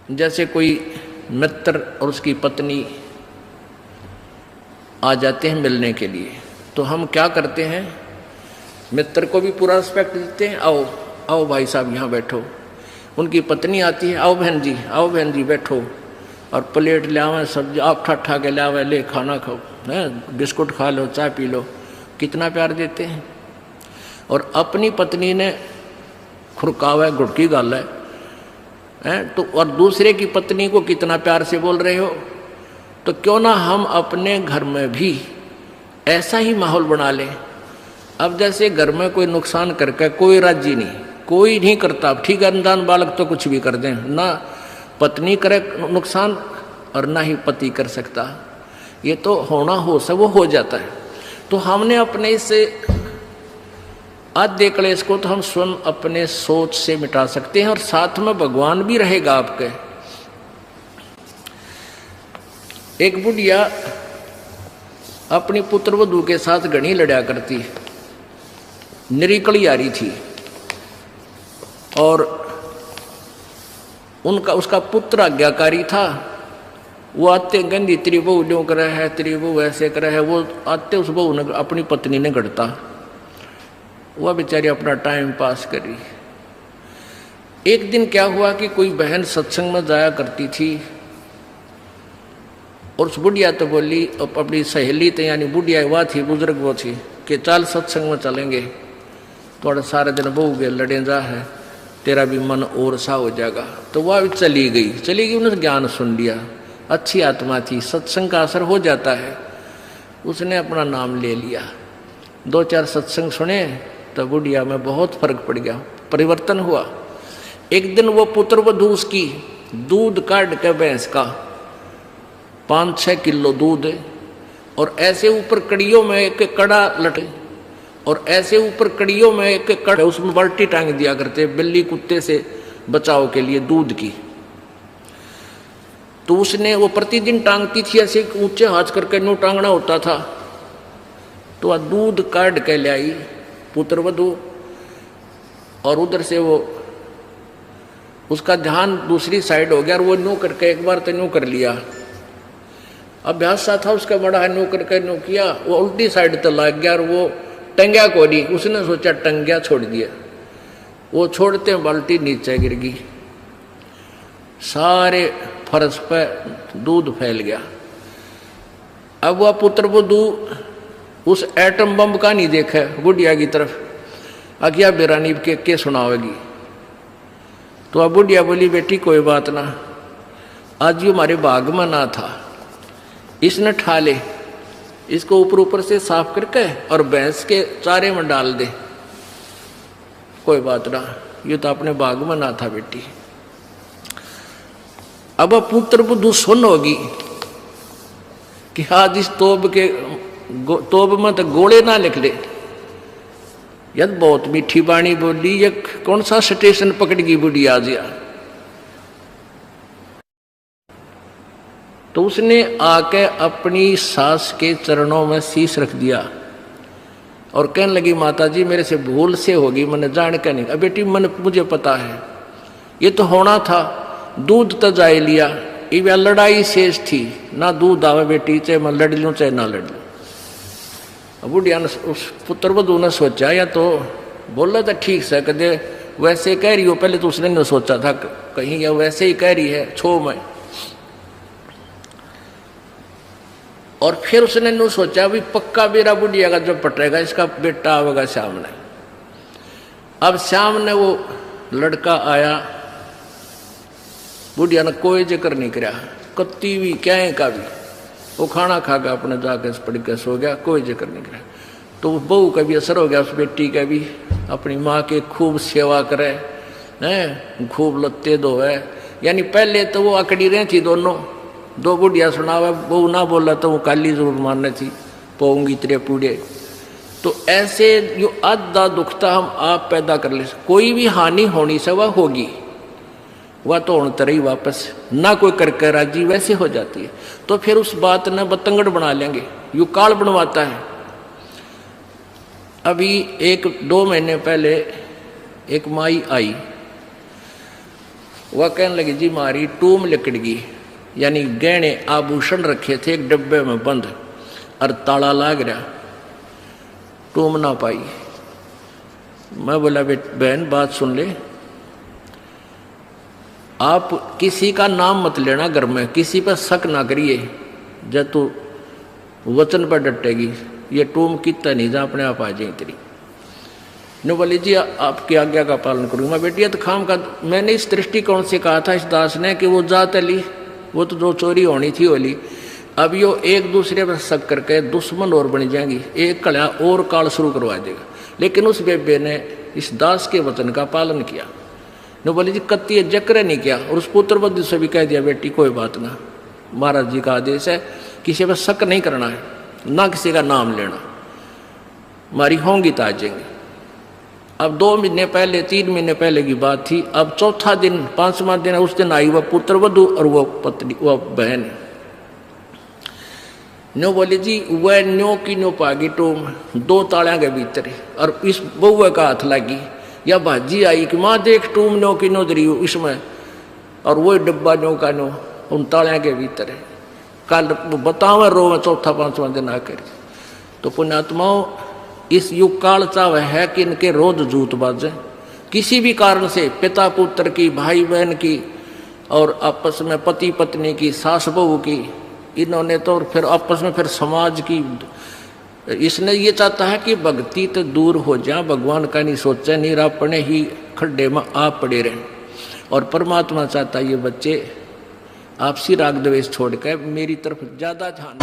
जैसे कोई मित्र और उसकी पत्नी आ जाते हैं मिलने के लिए, तो हम क्या करते हैं, मित्र को भी पूरा रिस्पेक्ट देते हैं, आओ आओ भाई साहब यहाँ बैठो। उनकी पत्नी आती है, आओ बहन जी बैठो, और प्लेट ले आवे, सब्जी आप ठा के ले आवे, ले खाना खाओ, है बिस्कुट खा लो, चाय पी लो, कितना प्यार देते हैं। और अपनी पत्नी ने खुरकावा है, गुड़की गाल है तो, और दूसरे की पत्नी को कितना प्यार से बोल रहे हो। तो क्यों ना हम अपने घर में भी ऐसा ही माहौल बना लें। अब जैसे घर में कोई नुकसान करके कोई राजी नहीं, कोई नहीं करता, ठीक है, अनजान बालक तो कुछ भी कर दें, ना पत्नी करे नुकसान और ना ही पति कर सकता, ये तो होना हो सब वो हो जाता है। तो हमने अपने इससे आद्य क्लेश को तो हम स्वयं अपने सोच से मिटा सकते हैं, और साथ में भगवान भी रहेगा आपके। एक बुढ़िया अपनी पुत्र वधू के साथ घनी लड़ा करती, निरीकली आ रही थी, और उसका पुत्र आज्ञाकारी था। वो आते गंदी तेरी बहू ड्यों करे है, तेरी बहू ऐसे करे है, वो आते उस बहू ने अपनी पत्नी ने गढ़ता, वह बेचारी अपना टाइम पास करी। एक दिन क्या हुआ कि कोई बहन सत्संग में जाया करती थी, और उस बुढ़िया तो बोली, अपनी सहेली तो यानी बुढ़िया वह थी, बुजुर्ग वो थी, कि चल सत्संग में चलेंगे, थोड़ा सारे दिन बहू के लड़े जा है, तेरा भी मन और सा हो जाएगा। तो वह भी चली गई, उन्होंने ज्ञान सुन लिया, अच्छी आत्मा थी, सत्संग का असर हो जाता है। उसने अपना नाम ले लिया, 2-4 सत्संग सुने, तो बुढ़िया में बहुत फर्क पड़ गया, परिवर्तन हुआ। एक दिन वो पुत्र वधू उसकी दूध काट के भैंस का 5-6 किलो दूध, और ऐसे ऊपर कड़ियों में एक कड़ा लटे, और ऐसे ऊपर कड़ियों में एक कड़ा, उसमें बाल्टी टांग दिया करते बिल्ली कुत्ते से बचाव के लिए दूध की। तो उसने वो प्रतिदिन टांगती थी, ऐसे ऊंचे हाथ करके नो टांगना होता था। तो वह दूध काट के ले आई पुत्र वधू, और उधर से वो उसका ध्यान दूसरी साइड हो गया, और वो नो करके एक बार तो नो कर लिया, अभ्यास सा था उसका बड़ा, नो करके नो किया, वो उल्टी साइड तो लग गया, और वो टंग्या को नहीं, उसने सोचा टंग्या छोड़ दिया, वो छोड़ते बाल्टी नीचे गिर गई, सारे फर्श पे दूध फैल गया। अब वह पुत्र वधू उस एटम बम का नहीं देखा बुढ़िया की तरफ, अज्ञा बेरानी के सुनावेगी। तो अब बुढ़िया बोली, बेटी कोई बात ना, आज ये हमारे बाग में ना था, इसने ठा ले, इसको ऊपर से साफ करके और भैंस के चारे में डाल दे, कोई बात ना, ये तो अपने बाग में ना था बेटी। अब पुत्र बुद्धू सुन होगी कि आज इस तोब में तो गोले ना लिख ले, यद बहुत मीठी बाणी बोली, ये कौन सा स्टेशन पकड़गी बुढ़ी आज यार। तो उसने आके अपनी सास के चरणों में शीश रख दिया, और कहने लगी, माता जी मेरे से भूल से होगी, मैंने जान के नहीं। अब बेटी मुझे पता है, ये तो होना था, दूध तो जाए लिया, ये लड़ाई शेष थी, ना दूध आवे बेटी, चाहे मैं लड़ लूँ चाहे ना लड़ लूँ। बुढ़िया ने, उस पुत्र वधू ने सोचा, या तो बोला था ठीक से, कदे वैसे कह रही हो, पहले तो उसने नहीं सोचा था कहीं या वैसे ही कह रही है छो में, और फिर उसने नहीं सोचा भी पक्का बेरा बुढ़िया का जब पटेगा इसका बेटा आवेगा सामने। अब सामने वो लड़का आया, बुढ़िया ने कोई जिक्र नहीं किया, कत्ती भी क्या का भी, वो खाना खा के अपने जाके पड़ के सो गया, कोई जिक्र नहीं किया। तो बहू का भी असर हो गया, उस बेटी का भी, अपनी माँ के खूब सेवा करे हैं, खूब लत्ते धोए, यानी पहले तो वो अकड़ी रही थी दोनों, दो बुढ़िया सुनावा, बहू ना बोला तो वो काली जरूर मारने थी, पोऊंगी तेरे पूड़े। तो ऐसे जो आधा दुखता हम आप पैदा कर ले, कोई भी हानि होनी से वह होगी, वह तो होने तरह ही वापस ना कोई करके राजी वैसे हो जाती है। तो फिर उस बात ने बतंगड़ बना लेंगे, यू काल बनवाता है। अभी 1-2 महीने पहले एक माई आई, वह कहने लगी जी मारी टूम लिकड़ गई, यानी गहने आभूषण रखे थे एक डब्बे में बंद और ताला लाग रहा, टूम ना पाई। मैं बोला बहन बात सुन ले, आप किसी का नाम मत लेना घर में, किसी पर शक ना करिए, जब तू वचन पर डटेगी ये टूम कितना नहीं जा अपने आप आ जाए तेरी। नो बोली जी आपकी आज्ञा का पालन करूंगा। बेटी तो खाम का मैंने इस दृष्टिकोण से कहा था इस दास ने कि वो जात ली, वो तो जो चोरी होनी थी वो ली, अब यो एक दूसरे पर शक करके दुश्मन और बन जाएंगी, एक कड़ा और काल शुरू करवा देगा। लेकिन उस बेबे ने इस दास के वचन का पालन किया। नो बोली जी कत्ती जक्र नहीं किया, और उस पुत्र बद्ध से भी कह दिया बेटी कोई बात ना, महाराज जी का आदेश है किसी पर शक नहीं करना है, ना किसी का नाम लेना, मारी होंगी तो आ जाएंगे। अब 2 महीने पहले 3 महीने पहले की बात थी। अब चौथा दिन 5वां दिन उस दिन आई वह पुत्र वधू और वह पत्नी वह बहन। न्यो बोली जी वह न्यो की न्यो पागी टूम 2 तालियां के भीतर, और इस बउआ का हाथ लगी या भाजी आई कि माँ देख टूम न्यो की नो दरी इसमें, और वही डब्बा न्यो का न्यो उन तालियां के भीतर है। कल बताओ रो में चौथा 5वां दिन आकर। तो पुण्यात्माओं इस युग काल चाव है कि इनके रोज जूत बाजे, किसी भी कारण से पिता पुत्र की, भाई बहन की, और आपस में पति पत्नी की, सास बहू की, इन्होंने तो फिर आपस में फिर समाज की। इसने ये चाहता है कि भक्ति तो दूर हो जाए, भगवान का नहीं सोचे, नहीं अपने ही खड्डे में आप पड़े रहें। और परमात्मा चाहता है ये बच्चे आपसी राग द्वेष छोड़कर मेरी तरफ ज्यादा ध्यान।